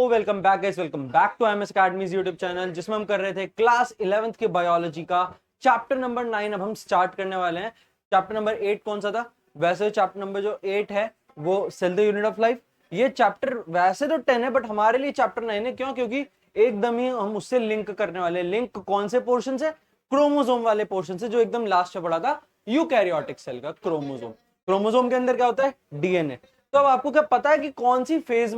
Welcome back guys, welcome back to MS academies YouTube channel, जिसमें हम कर रहे थे क्लास 11th के बायोलॉजी का चैप्टर नंबर 9। अब हम स्टार्ट करने वाले हैं। चैप्टर नंबर 8 कौन सा था? वैसे चैप्टर नंबर जो 8 है वो cell the unit of life. ये चैप्टर वैसे तो 10 है, बट हमारे लिए चैप्टर 9 है। क्यों? क्योंकि एकदम ही हम उससे लिंक करने वाले हैं। लिंक कौन से पोर्शन से? क्रोमोसोम वाले पोर्शन से, जो एकदम लास्ट में पढ़ा था, यूकैरियोटिक सेल का क्रोमोसोम। क्रोमोसोम के अंदर क्या होता है? डीएनए। तो अब आपको क्या पता है कि कौन सी फेज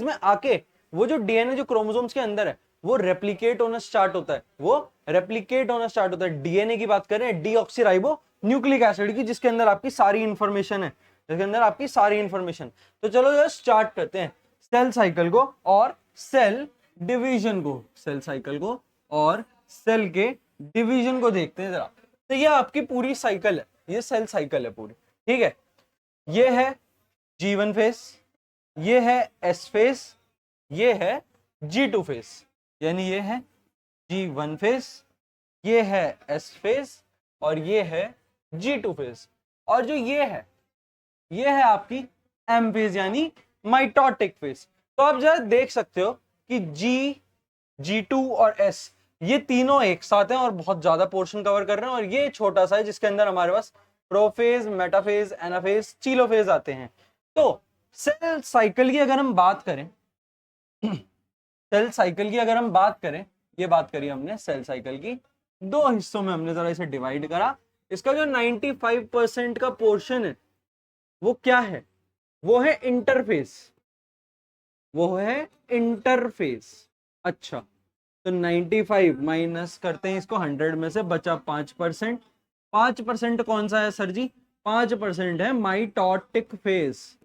में आके वो जो डीएनए जो क्रोमोसोम्स के अंदर है वो रेप्लिकेट होना स्टार्ट होता है। डीएनए की बात करें, डीऑक्सीराइबो न्यूक्लिक एसिड की, जिसके अंदर आपकी सारी इंफॉर्मेशन है, तो चलो जो स्टार्ट करते हैं सेल साइकिल को और सेल डिवीजन को। सेल के डिवीजन को देखते हैं जरा। तो ये आपकी पूरी साइकिल है, ये सेल साइकिल है पूरी। ठीक है, ये है G1 फेस, ये है S फेस, ये है G2 फेस। यानी ये है G1 फेस, ये है S फेस और ये है G2 फेस। और जो ये है आपकी M फेस यानी माइटोटिक फेस। तो आप जरा देख सकते हो कि G2 और S ये तीनों एक साथ हैं और बहुत ज्यादा पोर्शन कवर कर रहे हैं, और ये छोटा सा है जिसके अंदर हमारे पास प्रोफेज, मेटाफेज, एनाफेज, टीलोफेज आते हैं। तो सेल साइकिल की अगर हम बात करें ये बात करी हमने सेल साइकिल की दो हिस्सों में, हमने जरा इसे डिवाइड करा। इसका जो 95% का पोर्शन है वो क्या है? वो है इंटरफेस। अच्छा, तो 95 माइनस करते हैं इसको 100 में से, बचा 5%। 5% कौन सा है सर जी? 5% है माइटोटिक फेस।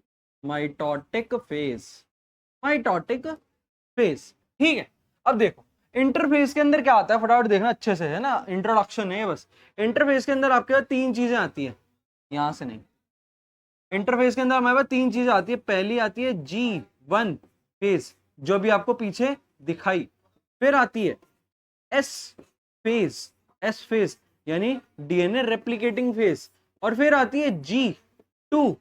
ठीक है, अब देखो इंटरफेस के अंदर क्या आता है, फटाफट देखना अच्छे से, है ना, इंट्रोडक्शन है बस। इंटरफेस के अंदर आपके पास तीन चीजें आती है, यहां से नहीं। इंटरफेस के अंदर हमारे पास तीन चीजें आती है। पहली आती है G1 फेस, जो भी आपको पीछे दिखाई। फिर आती है एस फेस यानी डीएनए रेप्लिकेटिंग फेस। और फिर आती है G2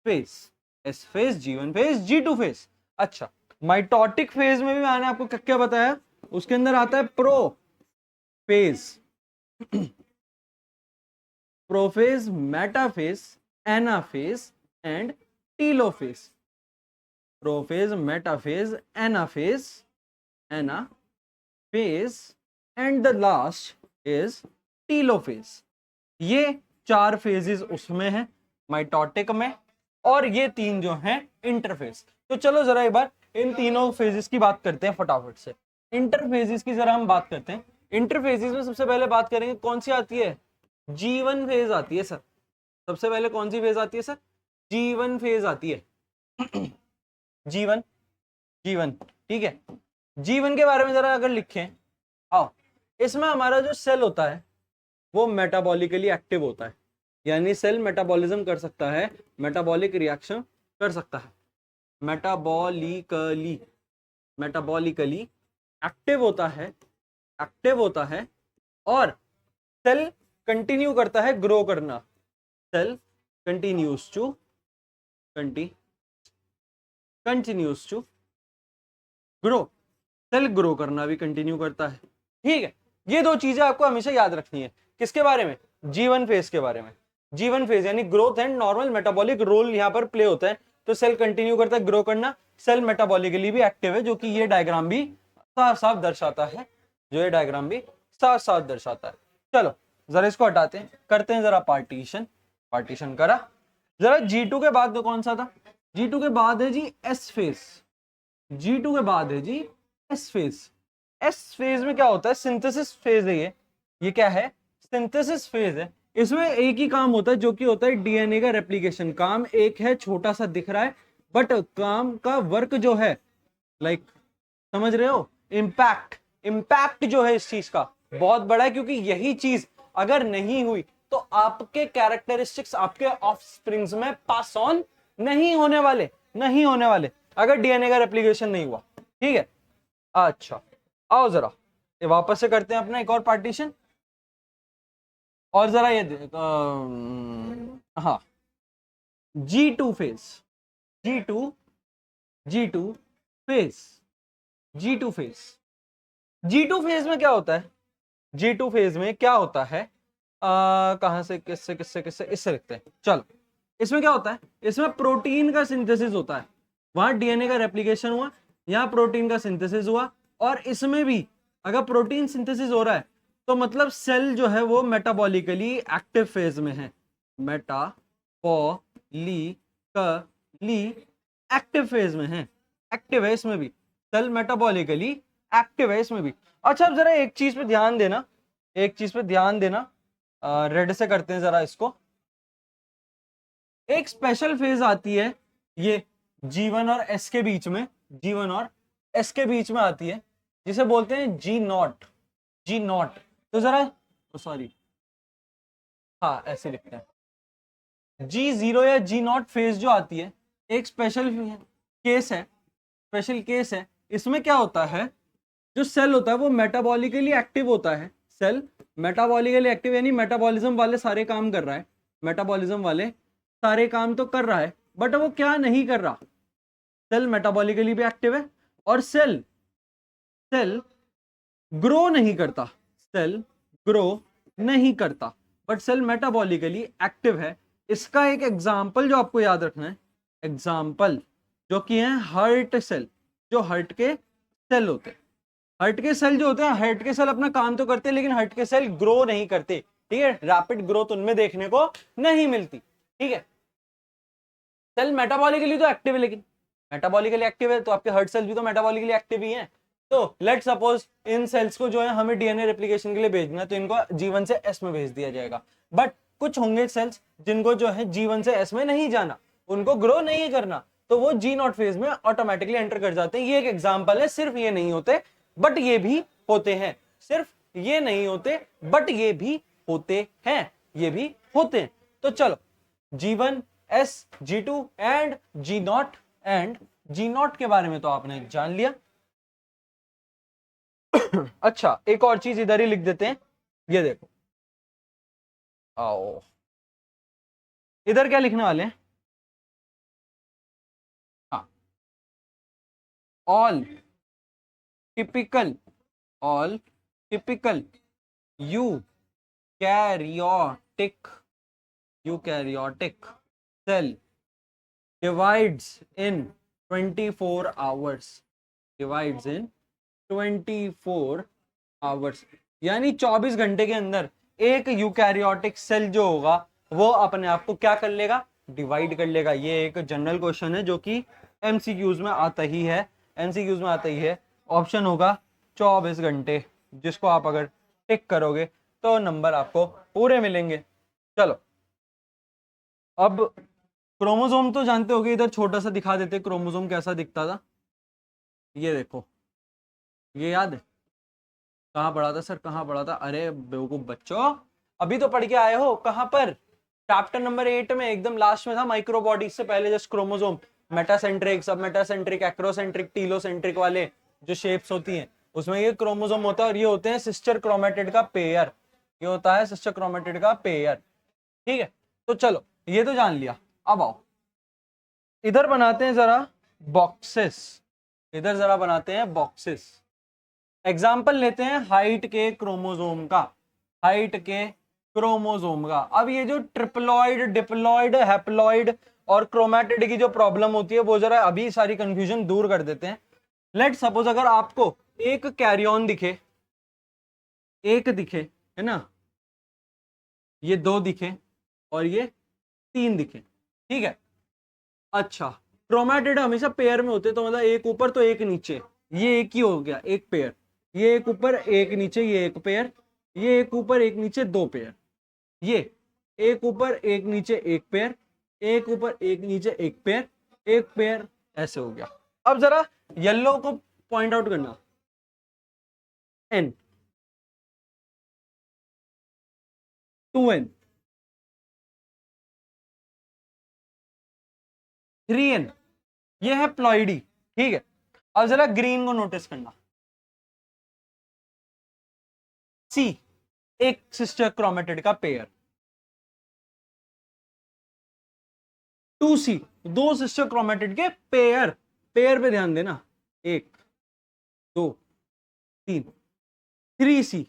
face, S phase, G1 face, G2 face. अच्छा, माइटोटिक फेज में भी मैंने आपको क्या बताया, उसके अंदर आता है prophase, metaphase, anaphase and telophase. Anaphase and the last is telophase. ये चार फेजेस उसमें है माइटोटिक में, और ये तीन जो हैं इंटरफेस। तो चलो जरा एक बार इन तीनों फेजेस की बात करते हैं फटाफट से। इंटरफेजेस की जरा हम बात करते हैं। इंटरफेजेस में सबसे पहले बात करेंगे कौन सी आती है? G1 फेज आती है सर। सबसे पहले कौन सी फेज आती है सर? G1 फेज आती है। G1 ठीक है। G1 के बारे में जरा अगर लिखें, आओ, इसमें हमारा जो सेल होता है वो मेटाबॉलिकली एक्टिव होता है, यानी सेल मेटाबॉलिज्म कर सकता है, मेटाबॉलिक रिएक्शन कर सकता है, मेटाबॉलिकली एक्टिव होता है। और सेल कंटिन्यू करता है ग्रो करना। Cell continues to grow. Cell grow करना भी कंटिन्यू करता है। ठीक है, ये दो चीजें आपको हमेशा याद रखनी है। किसके बारे में? G1 फेज के बारे में। G1 फेज यानी growth and normal metabolic role यहां पर प्ले होता है। तो सेल कंटिन्यू करता है ग्रो करना, सेल मेटाबॉलिकली भी एक्टिव है, जो कि ये डायग्राम भी साफ साफ दर्शाता है। चलो जरा इसको हटाते हैं, करते हैं जरा पार्टीशन करा। जरा G2 के बाद तो कौन सा था? G2 के बाद है जी S फेज। एस फेज में क्या होता है? सिंथेसिस फेज है ये क्या है? सिंथेसिस फेज है। इसमें एक ही काम होता है, जो कि होता है डीएनए का रेप्लिकेशन। काम एक है, छोटा सा दिख रहा है, बट काम का वर्क जो है, लाइक समझ रहे हो, इम्पैक्ट जो है इस चीज का बहुत बड़ा है। क्योंकि यही चीज अगर नहीं हुई तो आपके कैरेक्टरिस्टिक्स आपके ऑफस्प्रिंग्स में पास ऑन नहीं होने वाले, अगर डीएनए का रेप्लिकेशन नहीं हुआ। ठीक है, अच्छा आओ जरा ये वापस से करते हैं अपना एक और पार्टीशन। और जरा ये हाँ, G2 phase G2 G2 phase, G2 phase. G2 phase में क्या होता है? G2 फेज में क्या होता है? कहां से, किससे किससे किससे, इससे लिखते हैं। चलो, इसमें क्या होता है? इसमें प्रोटीन का सिंथेसिस होता है। वहां डीएनए का रेप्लिकेशन हुआ, यहां प्रोटीन का सिंथेसिस हुआ, और इसमें भी अगर प्रोटीन सिंथेसिस हो रहा है तो मतलब सेल जो है वो मेटाबॉलिकली एक्टिव फेज में है। मेटाबॉलिकली एक्टिव फेज में है, एक्टिव है इसमें भी, सेल मेटाबॉलिकली एक्टिव है इसमें भी। अच्छा, अब जरा एक चीज पे ध्यान देना, एक चीज पे ध्यान देना, रेड से करते हैं जरा इसको। एक स्पेशल फेज आती है ये G1 और S के बीच में, G1 और S के बीच में आती है, जिसे बोलते हैं G0, G0। तो जरा, सॉरी, हाँ ऐसे लिखते हैं, G0 या G0 फेज जो आती है, एक स्पेशल केस है, स्पेशल केस है। इसमें क्या होता है? जो सेल होता है वो मेटाबॉलिकली एक्टिव होता है। सेल मेटाबॉलिकली एक्टिव यानी मेटाबॉलिज्म वाले सारे काम कर रहा है, मेटाबॉलिज्म वाले सारे काम तो कर रहा है, बट वो क्या नहीं कर रहा? सेल मेटाबॉलिकली भी एक्टिव है, और सेल सेल ग्रो नहीं करता, सेल ग्रो नहीं करता, बट सेल मेटाबॉलिकली एक्टिव है। इसका एक एग्जाम्पल जो आपको याद रखना है, एग्जाम्पल जो कि है हार्ट सेल। जो हार्ट के सेल होते हैं, हार्ट के सेल जो होते हैं, हार्ट के सेल अपना काम तो करते हैं, लेकिन हार्ट के सेल ग्रो नहीं करते, ठीक है? रैपिड ग्रोथ उनमें देखने को नहीं मिलती, ठीक है? सेल मेटाबॉलिकली तो एक्टिव है, लेकिन मेटाबॉलिकली एक्टिव है तो आपके हार्ट सेल भी तो मेटाबॉलिकली एक्टिव ही हैं। तो लेट सपोज इन सेल्स को जो है हमें डीएनए रेप्लिकेशन के लिए भेजना है, तो इनको G1 से S में भेज दिया जाएगा। बट कुछ होंगे सेल्स जिनको जो है G1 से S में नहीं जाना, उनको ग्रो नहीं करना, तो वो G0 फेज में ऑटोमेटिकली एंटर कर जाते हैं। ये एक एग्जांपल है, सिर्फ ये नहीं होते बट ये भी होते हैं, सिर्फ ये नहीं होते बट ये भी होते हैं, ये भी होते हैं। तो चलो, G1 S G2 and G0 के बारे में तो आपने जान लिया। अच्छा, एक और चीज इधर ही लिख देते हैं, ये देखो, आओ इधर क्या लिखने वाले हैं? हाँ, all typical, all typical eukaryotic eukaryotic cell divides in 24 hours, divides in 24 hours, यानी 24 घंटे के अंदर एक यूकैरियोटिक सेल जो होगा वो अपने आप को क्या कर लेगा? डिवाइड कर लेगा। ये एक जनरल क्वेश्चन है जो कि एमसीक्यूज में आता ही है, एमसीक्यूज में आता ही है। ऑप्शन होगा 24 घंटे, जिसको आप अगर टिक करोगे तो नंबर आपको पूरे मिलेंगे। चलो, अब क्रोमोसोम तो जानते होगे, इधर छोटा सा दिखा देते क्रोमोसोम कैसा दिखता था। ये देखो, ये याद है? कहाँ पढ़ा था सर, कहाँ पढ़ा था? अरे बेवकूफ बच्चों, अभी तो पढ़ के आए हो। कहाँ पर? चैप्टर नंबर 8 में, एकदम लास्ट में था, माइक्रोबॉडी से पहले जस्ट क्रोमोसोम, मेटासेंट्रिक, सब मेटासेंट्रिक, एक्रोसेंट्रिक, टीलोसेंट्रिक वाले जो शेप्स होती हैं, उसमें ये क्रोमोसोम होता है, और ये होते हैं सिस्टर क्रोमेटिड का पेयर। ये होता है सिस्टर क्रोमेटिड का पेयर, ठीक है? तो चलो, ये तो जान लिया। अब आओ इधर बनाते हैं जरा बॉक्सेस, इधर जरा बनाते हैं बॉक्सेस। एग्जाम्पल लेते हैं हाइट के क्रोमोसोम का, हाइट के क्रोमोसोम का। अब ये जो ट्रिप्लॉइड, डिप्लॉइड, हैप्लॉइड और क्रोमैटिड की जो प्रॉब्लम होती है, वो जरा अभी सारी कंफ्यूजन दूर कर देते हैं। लेट सपोज अगर आपको एक कैरियन दिखे, एक दिखे, है ना, ये दो दिखे, और ये तीन दिखे, ठीक है? अच्छा, क्रोमैटिड हमेशा पेयर में होते, तो मतलब एक ऊपर तो एक नीचे, ये एक ही हो गया, एक पेयर। ये एक ऊपर एक नीचे, ये एक पेयर। ये एक ऊपर एक नीचे, दो पेयर। ये एक ऊपर एक नीचे, एक पेयर। एक ऊपर एक नीचे, एक पेयर, एक पेयर, ऐसे हो गया। अब जरा येलो को पॉइंट आउट करना, N, 2N, 3N, ये है प्लॉइडी, ठीक है? अब जरा ग्रीन को नोटिस करना, C, एक सिस्टर क्रोमेटिड का पेयर, 2C, दो सिस्टर क्रोमेटिड के पेयर, पेयर पे ध्यान देना, 1 2 3, 3C,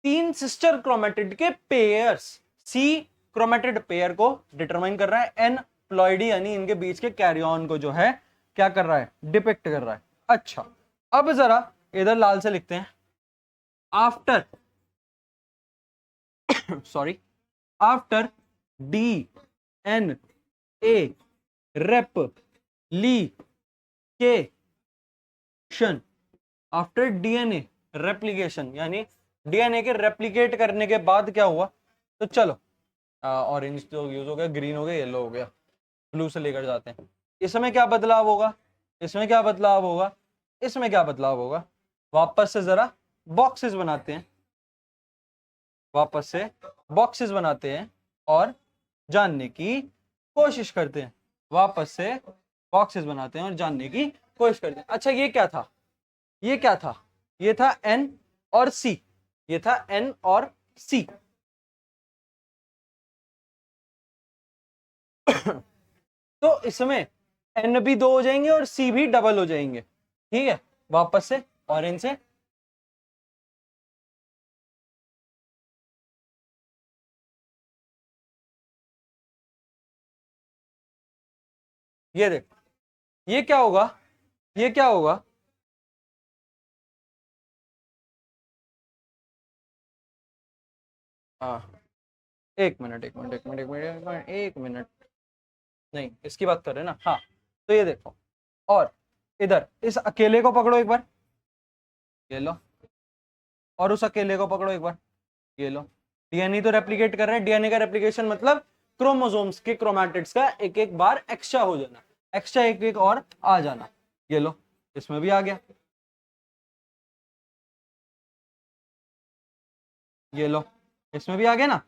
3 सिस्टर क्रोमेटिड के पेयर्स, सी क्रोमेटिड पेयर को डिटरमाइन कर रहा है, एन प्लॉइडी यानी इनके बीच के कैरियन को जो है क्या कर रहा है, डिपिक्ट कर रहा है। अच्छा, अब जरा इधर लाल से लिखते हैं, after sorry, after D N A replication, after DNA replication यानी डीएनए के रेप्लिकेट करने के बाद क्या हुआ, तो चलो ऑरेंज तो यूज हो गया, ग्रीन हो गया, येलो हो गया, ब्लू से लेकर जाते हैं। इसमें क्या बदलाव होगा, इसमें क्या बदलाव होगा, इसमें क्या बदलाव होगा, वापस से जरा बॉक्सेस बनाते हैं, वापस से बॉक्सेस बनाते हैं और जानने की कोशिश करते हैं, वापस से बॉक्सेस बनाते हैं और जानने की कोशिश करते हैं। अच्छा, ये क्या था, ये क्या था, ये था N और C, ये था N और C। तो इसमें N भी 2 हो जाएंगे और C भी डबल हो जाएंगे, ठीक है। वापस से ऑरेंज से ये देख, ये क्या होगा, ये क्या होगा, हाँ, एक मिनट एक मिनट एक मिनट एक मिनट एक मिनट, नहीं इसकी बात कर रहे हैं ना, हाँ। तो ये देखो, और इधर इस अकेले को पकड़ो एक बार, ये लो, और उस अकेले को पकड़ो एक बार, ये लो। डीएनए तो रेप्लिकेट कर रहे हैं, डीएनए का रेप्लिकेशन मतलब क्रोमोसोम्स के क्रोमैटिड्स का एक एक बार एक्स्ट्रा हो जाना, एक्स्ट्रा एक एक और आ जाना, ये लो, इसमें भी आ गया, ये लो, इसमें भी आ गया ना।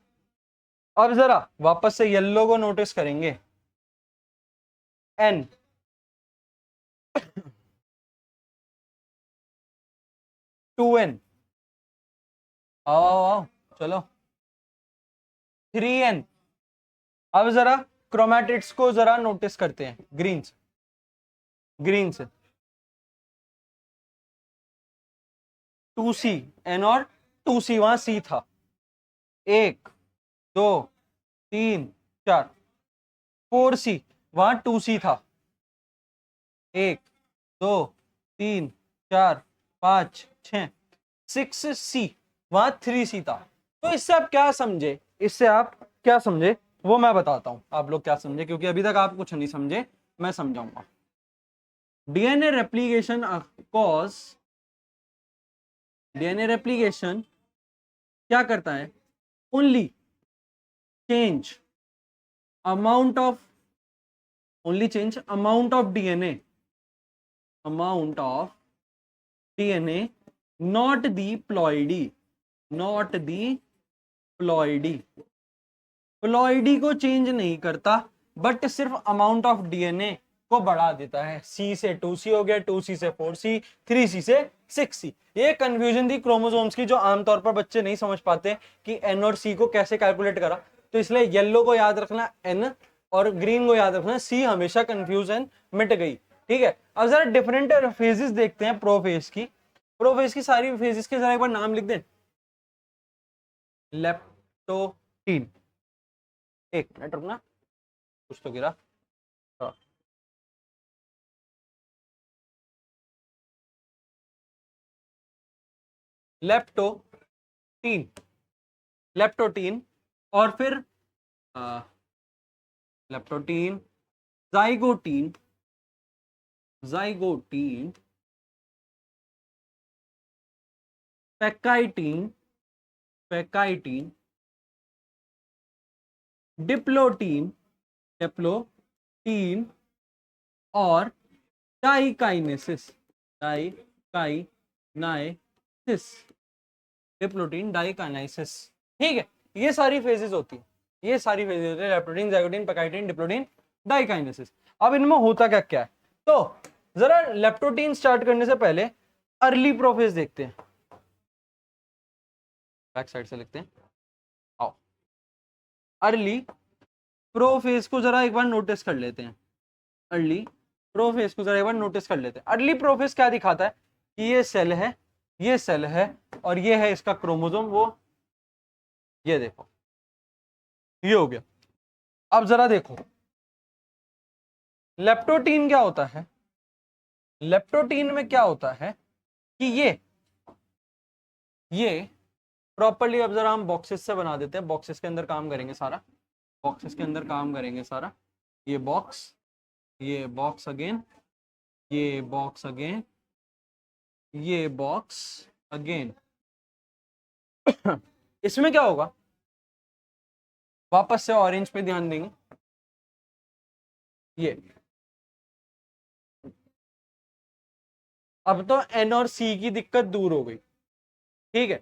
अब जरा वापस से येलो को नोटिस करेंगे, एन 2N, आओ आओ आओ, चलो 3N। अब जरा क्रोमैटिड्स को जरा नोटिस करते हैं, ग्रीन से, ग्रीन से 2C, N और 2C, वहां C था, 1 2 3 4, 4C, वहां 2C था, 1 2 3 4 5 6, 6C, वहां 3C था। तो इससे आप क्या समझे, इससे आप क्या समझे वो मैं बताता हूं, आप लोग क्या समझे, क्योंकि अभी तक आप कुछ नहीं समझे, मैं समझाऊंगा। DNA replication cause, DNA replication क्या करता है, only change amount of, only change amount of DNA, amount of DNA, not the ploidy, not the ploidy, ploidy को चेंज नहीं करता, बट सिर्फ अमाउंट ऑफ डीएनए को बढ़ा देता है। C से 2C हो गया, 2C से 4C, 3C से 6C। ये कंफ्यूजन थी क्रोमोसोम्स की, जो आमतौर पर बच्चे नहीं समझ पाते कि N और C को कैसे कैलकुलेट करा, तो इसलिए येलो को याद रखना N और ग्रीन को याद रखना C, हमेशा कंफ्यूजन मिट गई, ठीक है। अब जरा डिफरेंट फेजेस देखते हैं प्रोफेज की, प्रोफेज की सारी फेजेस के जरा एक बार नाम लिख दें, लेप्टोटीन, एक मिनट रुकना, कुछ तो गिरा, हाँ। लेप्टोटीन, लेप्टोटीन, और फिर leptotene, zygotene, zygotene, pachytene, pachytene, diplotene, diplotene, और डाइकाइनेसिस, डाइकाइनाइसिस, डिप्लोटीन डाइकाइनाइसिस, ठीक है। ये सारी फेजेस होती है, ये सारी फेजेस होती है, leptotene, zygotene, pachytene, diplotene, diakinesis. अब इनमें होता क्या क्या है, तो जरा लेप्टोटीन स्टार्ट करने से पहले अर्ली प्रोफेज देखते हैं, बैक साइड से लिखते हैं, आओ, अर्ली प्रोफेज को जरा एक बार नोटिस कर लेते हैं। अर्ली प्रोफेज को जरा एक बार नोटिस कर लेते हैं। अर्ली प्रोफेज क्या दिखाता है कि ये सेल है, ये सेल है, और ये है इसका क्रोमोसोम, वो ये देखो ये हो गया। अब जरा देखो लेप्टोटीन क्या होता है। लेप्टोटीन में क्या होता है कि ये प्रॉपर्ली, अब जरा हम बॉक्सेस से बना देते हैं, बॉक्सेस के अंदर काम करेंगे सारा, बॉक्सेस के अंदर काम करेंगे सारा। ये बॉक्स अगेन, ये बॉक्स अगेन, ये बॉक्स अगेन। इसमें क्या होगा, वापस से ऑरेंज पे ध्यान देंगे, ये अब तो एन और सी की दिक्कत दूर हो गई, ठीक है।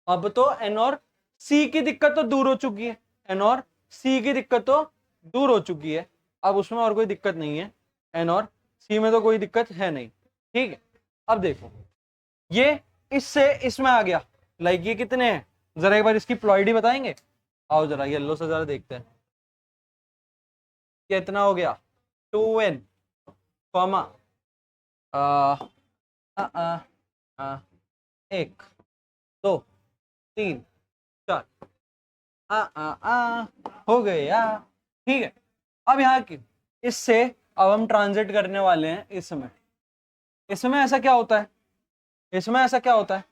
अब तो एन और सी की दिक्कत तो दूर हो चुकी है, एन और सी की दिक्कत तो दूर हो चुकी है। अब उसमें और कोई दिक्कत नहीं है, एन और सी में तो कोई दिक्कत है नहीं, ठीक है। अब देखो ये इससे इसमें आ गया, लाइक ये कितने हैं, जरा एक बार इसकी प्लॉइडी बताएंगे। आओ जरा येलो से जरा देखते हैं कितना हो गया, 2n कॉमा एक, दो, तीन, चार, हो गया, ठीक है। अब यहाँ की इससे अब हम ट्रांजिट करने वाले हैं इसमें। इसमें ऐसा क्या होता है, इसमें ऐसा क्या होता है,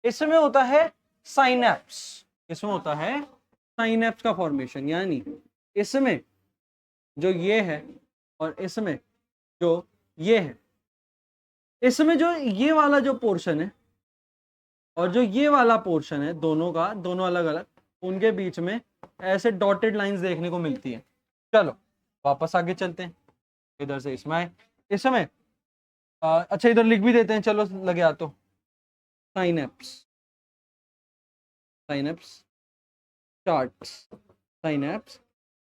इसमें होता है साइनेप्स, इसमें होता है साइनेप्स का फॉर्मेशन। यानी इसमें जो ये है और इसमें जो ये है, इसमें जो ये वाला जो पोर्शन है और जो ये वाला पोर्शन है, दोनों का, दोनों अलग अलग, उनके बीच में ऐसे डॉटेड लाइंस देखने को मिलती है। चलो वापस आगे चलते हैं, इधर से इसमें आए, इसमें अच्छा इधर लिख भी देते हैं, चलो लगे आ तो synapse, synapse charts, synapse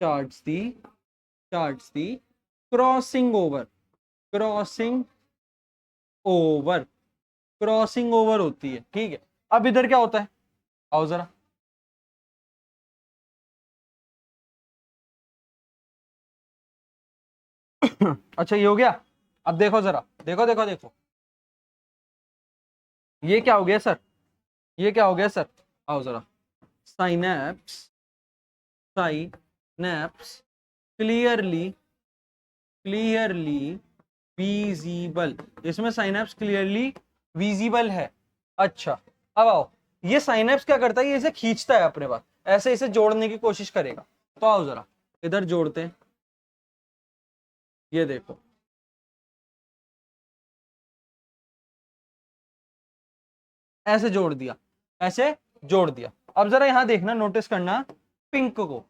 charts the crossing over, crossing over, crossing over होती है, ठीक है। अब इधर क्या होता है, आओ जरा, अच्छा ये हो गया। अब देखो जरा, देखो देखो देखो, ये क्या हो गया सर, ये क्या हो गया सर, आओ जरा, synapse, synapse clearly, clearly visible, इसमें साइनेप्स क्लियरली विजिबल है। अच्छा अब आओ, ये साइनेप्स क्या करता है, ये इसे खींचता है अपने पास, ऐसे इसे जोड़ने की कोशिश करेगा। तो आओ जरा इधर जोड़ते हैं, ये देखो ऐसे जोड़ दिया, ऐसे जोड़ दिया। अब जरा यहां देखना, नोटिस करना पिंक को,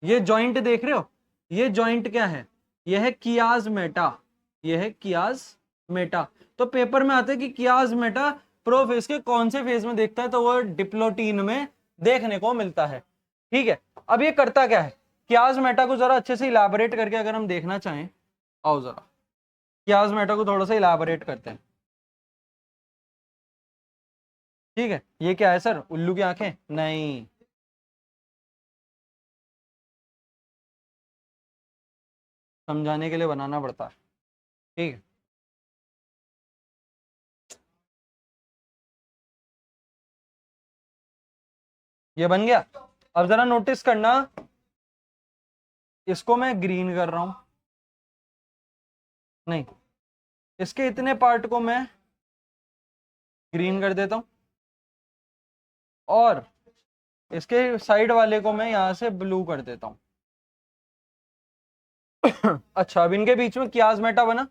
ये जॉइंट देख रहे हो, ये जॉइंट क्या है, ये है कियाजमेटा, ये है कियाजमेटा। तो पेपर में आता है कि कियाजमेटा प्रोफेज के कौन से फेज में देखता है, तो वो डिप्लोटीन में देखने को मिलता है, ठीक है। अब ये करता क्या है, कियाजमेटा को जरा अच्छे से इलाबोरेट करके अगर हम देखना चाहें, आओ जरा कियाजमेटा को थोड़ा सा इलाबोरेट करते हैं, ठीक है। ये क्या है सर, उल्लू की आंखें, नहीं, समझाने के लिए बनाना पड़ता है, ठीक है। ये बन गया। अब जरा नोटिस करना, इसको मैं ग्रीन कर रहा हूं, नहीं, इसके इतने पार्ट को मैं ग्रीन कर देता हूं, और इसके साइड वाले को मैं यहां से ब्लू कर देता हूं। अच्छा अब इनके बीच में कियाजमेटा बना,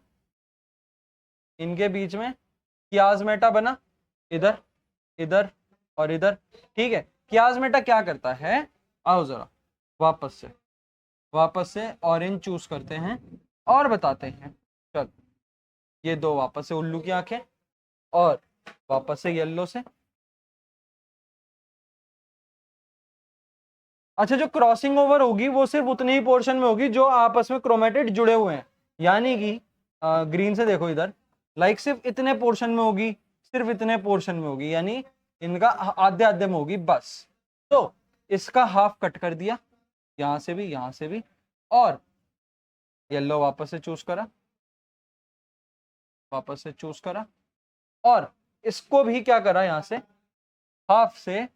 इनके बीच में कियाजमेटा बना, इधर, इधर और इधर, ठीक है। कियाजमेटा क्या करता है, आओ जरा वापस से ऑरेंज चूज करते हैं और बताते हैं। चल ये दो वापस से उल्लू की आंखें, और वापस से येलो से। अच्छा जो क्रॉसिंग ओवर होगी वो सिर्फ उतने ही पोर्शन में होगी जो आपस में क्रोमेटिड जुड़े हुए हैं, यानी कि ग्रीन से देखो इधर, लाइक सिर्फ इतने पोर्शन में होगी, सिर्फ इतने पोर्शन में होगी, यानी इनका आधे आधे में होगी बस। तो इसका हाफ कट कर दिया, यहां से भी यहां से भी, और येलो वापस से चूज करा, वापस से चूज करा, और इसको भी क्या करा, यहां से हाफ से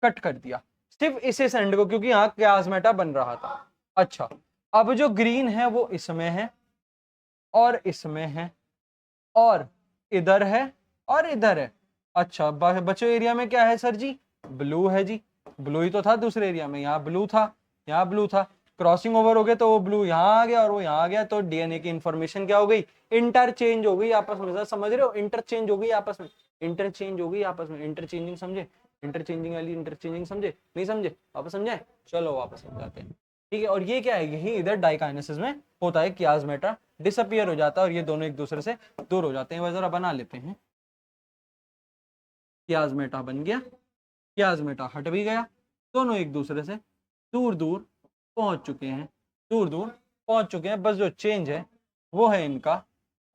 कट कर दिया, सिर्फ इस एंड को, क्योंकि यहां क्याजमेटा बन रहा था। अच्छा, अब जो ग्रीन है वो इसमें है और इसमें है और इधर है और इधर है। अच्छा, बचे एरिया में क्या है सर जी, ब्लू है जी, ब्लू ही तो था दूसरे एरिया में, यहाँ ब्लू था, यहाँ ब्लू था, क्रॉसिंग ओवर हो गया तो वो ब्लू यहाँ आ गया और वो यहाँ आ गया, तो डीएनए की इंफॉर्मेशन क्या हो गई, इंटरचेंज हो गई आपस में। समझ रहे हो, इंटरचेंज हो गई आपस में, इंटरचेंज हो गई आपस में, इंटरचेंजिंग समझे, इंटरचेंजिंग वाली इंटरचेंजिंग समझे, नहीं समझे, वापस समझाए, चलो वापस समझाते हैं। ठीक है, और ये क्या है, यही इधर डाइकाइनेसिस में होता है, कियाजमेटा डिसअपियर हो जाता है और ये दोनों एक दूसरे से दूर हो जाते हैं। वह जरा बना लेते हैं, कियाजमेटा बन गया, कियाजमेटा हट भी गया, दोनों एक दूसरे से दूर दूर पहुंच चुके हैं, दूर दूर पहुंच चुके हैं। बस जो चेंज है वो है इनका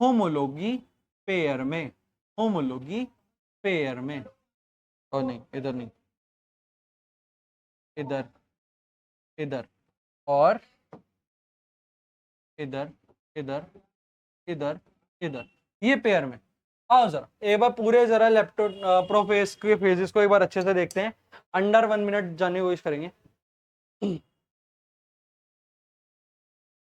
होमोलॉगी पेयर में, होमोलॉगी पेयर में, और नहीं इधर नहीं, इधर, इधर और इधर, इधर, इधर, इधर, ये पेयर में। आओ जरा एक बार पूरे जरा लेप्टो प्रोफेज के फेजेस को एक बार अच्छे से देखते हैं, अंडर 1 मिनट जानने की कोशिश करेंगे।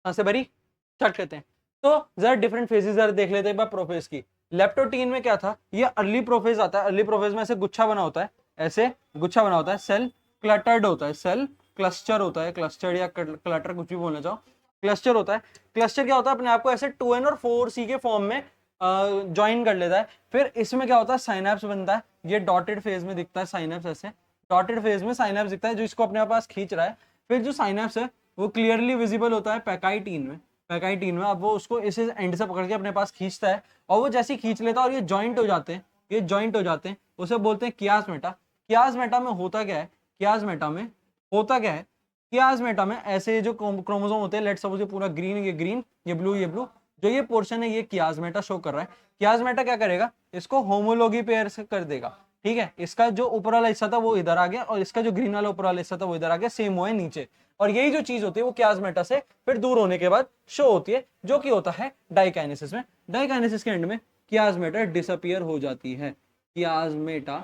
से भरी स्टार्ट करते हैं, तो जरा डिफरेंट फेजेस जरा देख लेते हैं एक बार प्रोफेज की। लेप्टोटीन में क्या था, ये अर्ली प्रोफेज आता है, अर्ली प्रोफेज में ऐसे गुच्छा बना होता है, ऐसे गुच्छा बना होता है, सेल क्लटर्ड होता है, सेल क्लस्टर होता है, क्लस्टर या क्लटर कुछ भी बोलना चाहो, क्लस्टर होता है। क्लस्टर क्या होता है, अपने आप को ऐसे 2n और 4c के फॉर्म में ज्वाइन कर लेता है। फिर इसमें क्या होता है, साइनैप्स बनता है, ये डॉटेड फेज में दिखता है साइनैप्स, ऐसे डॉटेड फेज में साइनैप्स दिखता है जो इसको अपने पास खींच रहा है। फिर जो साइनैप्स है वो क्लियरली विजिबल होता है पैकाइटीन में, पैकाइटीन में। अब वो उसको इस एंड से पकड़ के अपने पास खींचता है, और वो जैसे ही खींच लेता है और ये जॉइंट हो जाते हैं, ये जॉइंट हो जाते हैं, उसे बोलते हैं कियाजमेटा। कियाजमेटा में होता क्या है, कियाजमेटा में होता क्या है, कियाजमेटा में ऐसे जो क्रोमोसोम होते हैं, लेट्स सपोज ये पूरा ग्रीन, ये ग्रीन, ये ब्लू, ये ब्लू, जो ये पोर्शन है ये कियाजमेटा शो कर रहा है। कियाजमेटा क्या करेगा, इसको होमोलॉगी पेयर से कर देगा। ठीक है, इसका जो ऊपर वाला हिस्सा था वो इधर आ गया और इसका जो ग्रीन वाला ऊपर वाला हिस्सा था वो इधर आ गया, सेम हुआ है नीचे। और यही जो चीज होती है वो कियाजमेटा से फिर दूर होने के बाद शो होती है, जो कि होता है डाइकाइनेसिस में। डाइकाइनेसिस के एंड में कियाजमेटा डिसअपियर हो जाती है, कियाजमेटा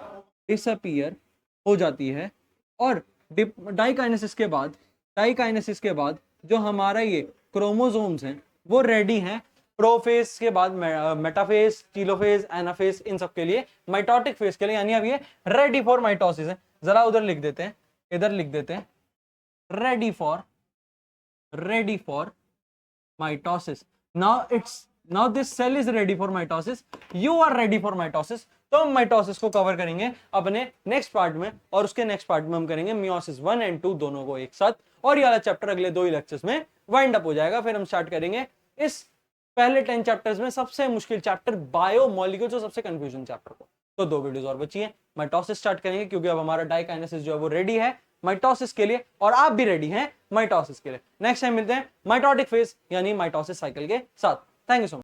डिसअपियर हो जाती है। और डाइकाइनेसिस के बाद, डाइकाइनेसिस के बाद जो हमारा ये क्रोमोसोम्स हैं वो रेडी हैं प्रोफेज के बाद, मेटाफेज, टीलोफेज, एनाफेज, इन सब के लिए, माइटोटिक फेज के लिए, यानी अब ये रेडी फॉर माइटोसिस है। जरा उधर लिख देते हैं, इधर लिख देते हैं, ready for mitosis. Now this cell is ready for mitosis, you are ready for mitosis। तो हम माइटोसिस को कवर करेंगे अपने नेक्स्ट पार्ट में, और उसके नेक्स्ट पार्ट में हम करेंगे मियोसिस 1 और 2 दोनों को एक साथ, और ये वाला चैप्टर अगले 2 ही लेक्चर्स में वाइंड अप हो जाएगा। फिर हम स्टार्ट करेंगे इस पहले 10 चैप्टर्स में सबसे मुश्किल चैप्टर बायोमोलिक्यूल्स, जो सबसे कंफ्यूजन चैप्टर को। तो 2 वीडियोस और बची हैं, माइटोसिस स्टार्ट करेंगे क्योंकि अब हमारा डाइकाइनेसिस जो है वो रेडी है माइटोसिस के लिए, और आप भी रेडी हैं माइटोसिस के लिए। नेक्स्ट टाइम मिलते हैं माइटोटिक फेज यानी माइटोसिस साइकिल के साथ। Thank you so much.